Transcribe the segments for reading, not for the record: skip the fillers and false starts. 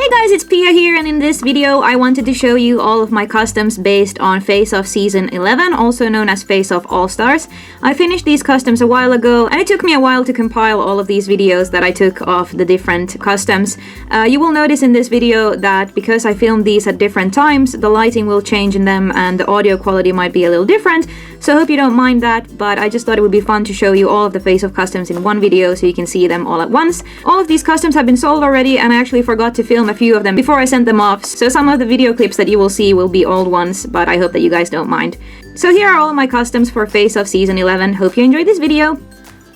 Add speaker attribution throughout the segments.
Speaker 1: Hey guys, it's Pia here, and in this video I wanted to show you all of my customs based on Face Off Season 11, also known as Face Off All-Stars. I finished these customs a while ago, and it took me a while to compile all of these videos that I took of the different customs. You will notice in this video that because I filmed these at different times, the lighting will change in them and the audio quality might be a little different, so I hope you don't mind that, but I just thought it would be fun to show you all of the Face Off customs in one video so you can see them all at once. All of these customs have been sold already, and I actually forgot to film a few of them before I sent them off, so some of the video clips that you will see will be old ones, but I hope that you guys don't mind. So here are all of my customs for Face Off Season 11. Hope you enjoyed this video!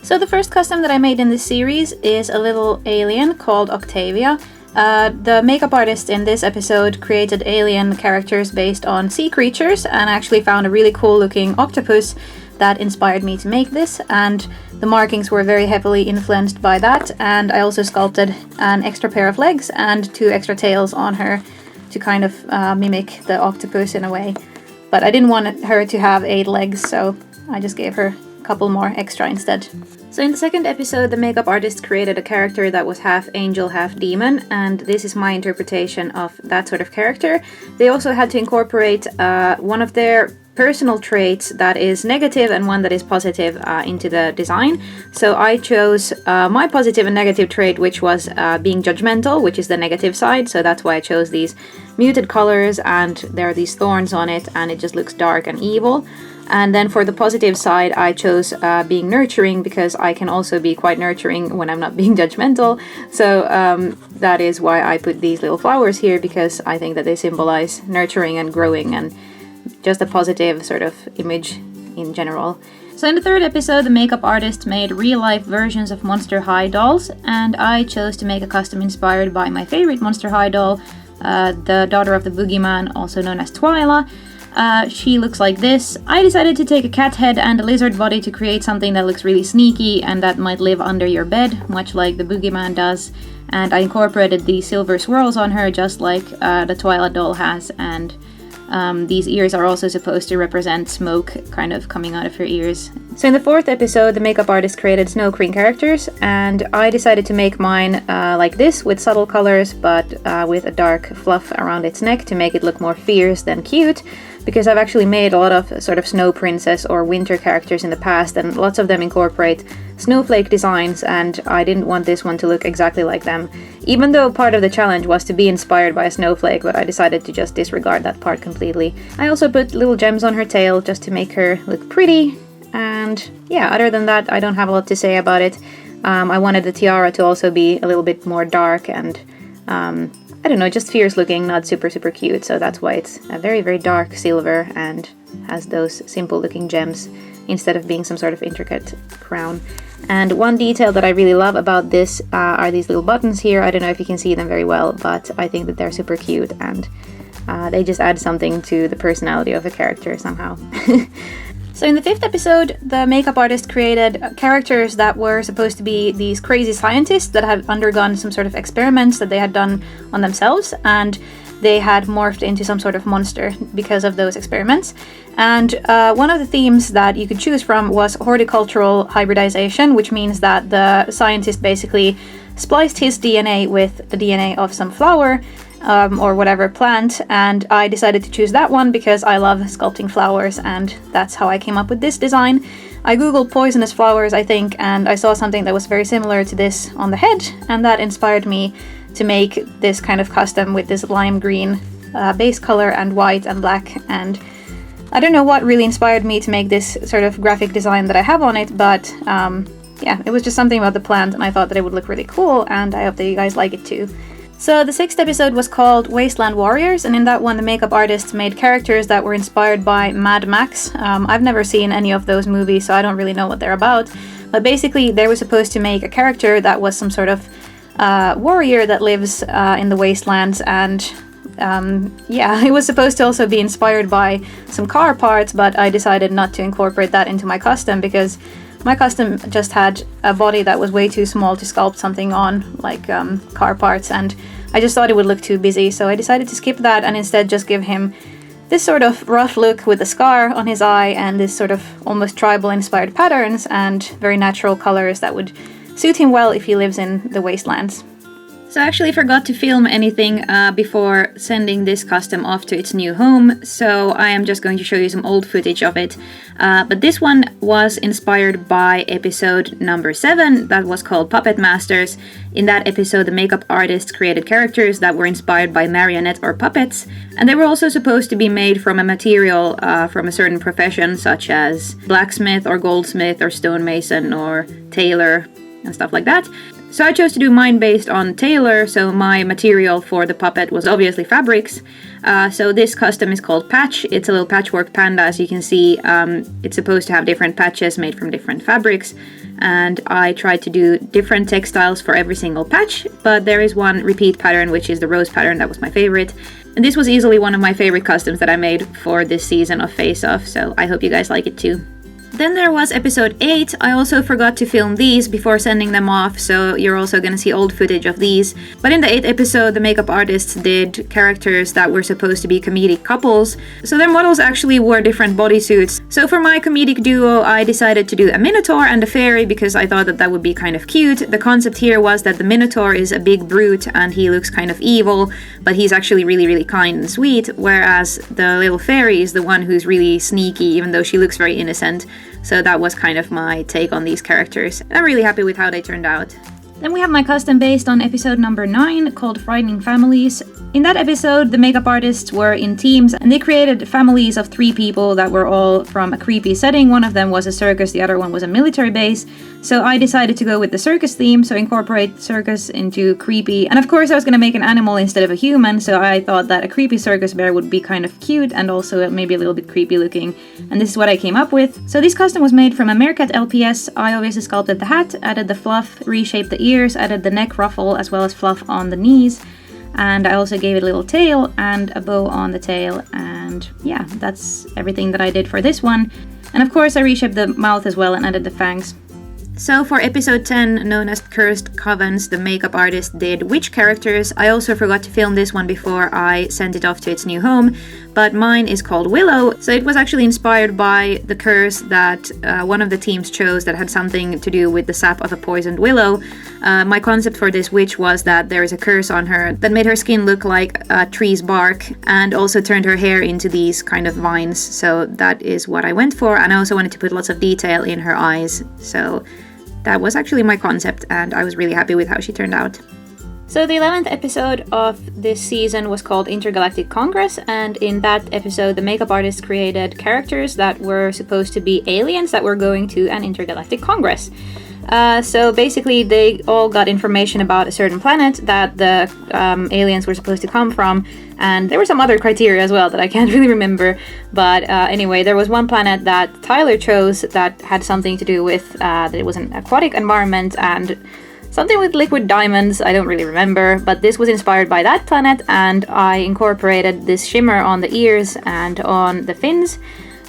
Speaker 1: So the first custom that I made in this series is a little alien called Octavia. The makeup artist in this episode created alien characters based on sea creatures, and I actually found a really cool looking octopus that inspired me to make this, and the markings were very heavily influenced by that, and I also sculpted an extra pair of legs and 2 extra tails on her to kind of mimic the octopus in a way. But I didn't want her to have 8 legs, so I just gave her a couple more extra instead. So in the second episode, the makeup artist created a character that was half angel, half demon, and this is my interpretation of that sort of character. They also had to incorporate one of their personal traits that is negative and one that is positive into the design. So I chose my positive and negative trait, which was being judgmental, which is the negative side, so that's why I chose these muted colors, and there are these thorns on it and it just looks dark and evil. And then for the positive side, I chose being nurturing, because I can also be quite nurturing when I'm not being judgmental. So that is why I put these little flowers here, because I think that they symbolize nurturing and growing and just a positive sort of image in general. So in the third episode, the makeup artist made real-life versions of Monster High dolls, and I chose to make a custom inspired by my favorite Monster High doll, the daughter of the boogeyman, also known as Twyla. She looks like this. I decided to take a cat head and a lizard body to create something that looks really sneaky and that might live under your bed, much like the boogeyman does. And I incorporated the silver swirls on her, just like the Twyla doll has, and these ears are also supposed to represent smoke kind of coming out of her ears. So in the fourth episode, the makeup artist created snow queen characters, and I decided to make mine like this, with subtle colors, but with a dark fluff around its neck to make it look more fierce than cute, because I've actually made a lot of sort of snow princess or winter characters in the past, and lots of them incorporate snowflake designs, and I didn't want this one to look exactly like them, even though part of the challenge was to be inspired by a snowflake, but I decided to just disregard that part completely. I also put little gems on her tail just to make her look pretty, and yeah, other than that I don't have a lot to say about it. I wanted the tiara to also be a little bit more dark and I don't know, just fierce looking, not super cute, so that's why it's a very dark silver and has those simple looking gems instead of being some sort of intricate crown. And one detail that I really love about this are these little buttons here. I don't know if you can see them very well, but I think that they're super cute, and they just add something to the personality of the character somehow. So in the fifth episode, the makeup artist created characters that were supposed to be these crazy scientists that had undergone some sort of experiments that they had done on themselves, and they had morphed into some sort of monster because of those experiments. And one of the themes that you could choose from was horticultural hybridization, which means that the scientist basically spliced his DNA with the DNA of some flower or whatever plant, and I decided to choose that one because I love sculpting flowers, and that's how I came up with this design. I googled poisonous flowers, I think, and I saw something that was very similar to this on the head, and that inspired me to make this kind of custom with this lime green base color and white and black. And I don't know what really inspired me to make this sort of graphic design that I have on it, but yeah, it was just something about the plant, and I thought that it would look really cool, and I hope that you guys like it too. So the sixth episode was called Wasteland Warriors, and in that one the makeup artists made characters that were inspired by Mad Max. I've never seen any of those movies, so I don't really know what they're about, but basically they were supposed to make a character that was some sort of warrior that lives in the wastelands, and yeah, it was supposed to also be inspired by some car parts, but I decided not to incorporate that into my custom because my custom just had a body that was way too small to sculpt something on, like car parts, and I just thought it would look too busy, so I decided to skip that and instead just give him this sort of rough look with a scar on his eye and this sort of almost tribal inspired patterns and very natural colors that would suit him well if he lives in the wastelands. So I actually forgot to film anything before sending this custom off to its new home, so I am just going to show you some old footage of it. But this one was inspired by episode number 7 that was called Puppet Masters. In that episode, the makeup artists created characters that were inspired by marionette or puppets, and they were also supposed to be made from a material from a certain profession, such as blacksmith or goldsmith or stonemason or tailor and stuff like that. So I chose to do mine based on tailor, so my material for the puppet was obviously fabrics. So this custom is called Patch. It's a little patchwork panda, as you can see. It's supposed to have different patches made from different fabrics, and I tried to do different textiles for every single patch, but there is one repeat pattern, which is the rose pattern. That was my favorite. And this was easily one of my favorite customs that I made for this season of Face Off, so I hope you guys like it too. Then there was episode 8. I also forgot to film these before sending them off, so you're also gonna see old footage of these. But in the 8th episode, the makeup artists did characters that were supposed to be comedic couples, so their models actually wore different bodysuits. So for my comedic duo, I decided to do a minotaur and a fairy because I thought that that would be kind of cute. The concept here was that the minotaur is a big brute and he looks kind of evil, but he's actually really, really kind and sweet, whereas the little fairy is the one who's really sneaky, even though she looks very innocent. So that was kind of my take on these characters. I'm really happy with how they turned out. Then we have my custom based on episode number 9 called Frightening Families. In that episode, the makeup artists were in teams and they created families of 3 people that were all from a creepy setting. One of them was a circus, the other one was a military base. So I decided to go with the circus theme, so incorporate circus into creepy. And of course I was going to make an animal instead of a human, so I thought that a creepy circus bear would be kind of cute and also maybe a little bit creepy looking. And this is what I came up with. So this custom was made from a Meerkat LPS. I obviously sculpted the hat, added the fluff, reshaped the ears, added the neck ruffle as well as fluff on the knees. And I also gave it a little tail and a bow on the tail, and yeah, that's everything that I did for this one. And of course I reshaped the mouth as well and added the fangs. So for episode 10, known as Cursed Covens, the makeup artist did witch characters. I also forgot to film this one before I sent it off to its new home, but mine is called Willow. So it was actually inspired by the curse that one of the teams chose that had something to do with the sap of a poisoned willow. My concept for this witch was that there is a curse on her that made her skin look like a tree's bark and also turned her hair into these kind of vines. So that is what I went for, and I also wanted to put lots of detail in her eyes. So that was actually my concept, and I was really happy with how she turned out. So the 11th episode of this season was called Intergalactic Congress, and in that episode the makeup artists created characters that were supposed to be aliens that were going to an intergalactic congress. So basically they all got information about a certain planet that the aliens were supposed to come from, and there were some other criteria as well that I can't really remember, but anyway, there was one planet that Tyler chose that had something to do with that it was an aquatic environment and something with liquid diamonds. I don't really remember, but this was inspired by that planet, and I incorporated this shimmer on the ears and on the fins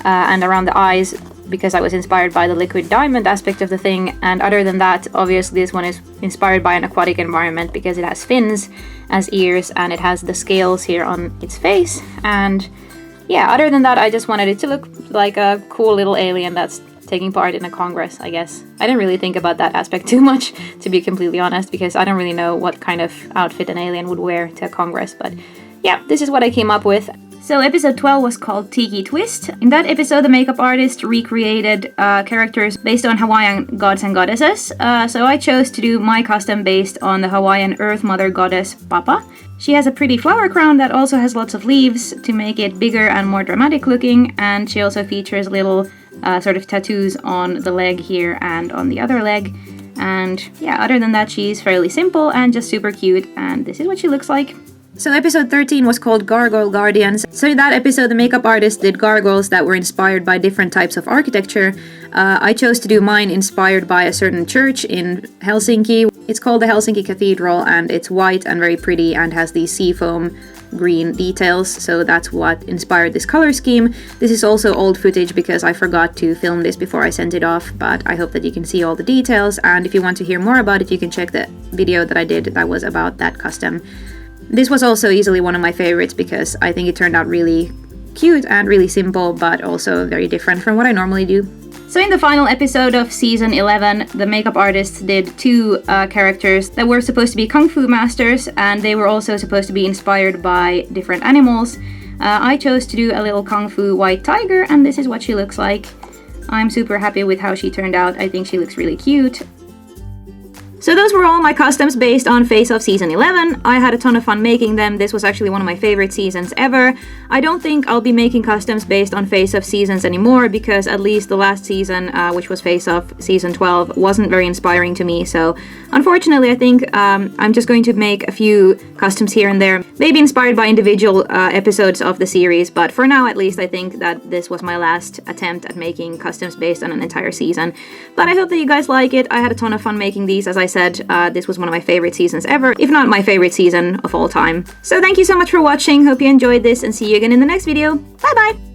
Speaker 1: and around the eyes because I was inspired by the liquid diamond aspect of the thing. And other than that, obviously this one is inspired by an aquatic environment because it has fins as ears and it has the scales here on its face. And yeah, other than that, I just wanted it to look like a cool little alien that's taking part in a congress, I guess. I didn't really think about that aspect too much, to be completely honest, because I don't really know what kind of outfit an alien would wear to a congress, but yeah, this is what I came up with. So episode 12 was called Tiki Twist. In that episode, the makeup artist recreated characters based on Hawaiian gods and goddesses. So I chose to do my custom based on the Hawaiian Earth Mother goddess Papa. She has a pretty flower crown that also has lots of leaves to make it bigger and more dramatic looking, and she also features little sort of tattoos on the leg here and on the other leg. And yeah, other than that, she's fairly simple and just super cute, and this is what she looks like. So episode 13 was called Gargle Guardians. So in that episode, the makeup artist did gargoyles that were inspired by different types of architecture. I chose to do mine inspired by a certain church in Helsinki. It's called the Helsinki Cathedral, and it's white and very pretty and has these seafoam green details, so that's what inspired this color scheme. This is also old footage because I forgot to film this before I sent it off, but I hope that you can see all the details, and if you want to hear more about it, you can check the video that I did that was about that custom. This was also easily one of my favorites because I think it turned out really cute and really simple, but also very different from what I normally do. So in the final episode of season 11, the makeup artists did two characters that were supposed to be kung fu masters, and they were also supposed to be inspired by different animals. I chose to do a little kung fu white tiger, and this is what she looks like. I'm super happy with how she turned out. I think she looks really cute. So those were all my customs based on Face Off Season 11. I had a ton of fun making them. This was actually one of my favorite seasons ever. I don't think I'll be making customs based on Face Off seasons anymore because at least the last season, which was Face Off Season 12, wasn't very inspiring to me. So unfortunately, I think I'm just going to make a few customs here and there, maybe inspired by individual episodes of the series. But for now, at least, I think that this was my last attempt at making customs based on an entire season. But I hope that you guys like it. I had a ton of fun making these, as I said, this was one of my favorite seasons ever, if not my favorite season of all time. So thank you so much for watching, hope you enjoyed this, and see you again in the next video. Bye bye!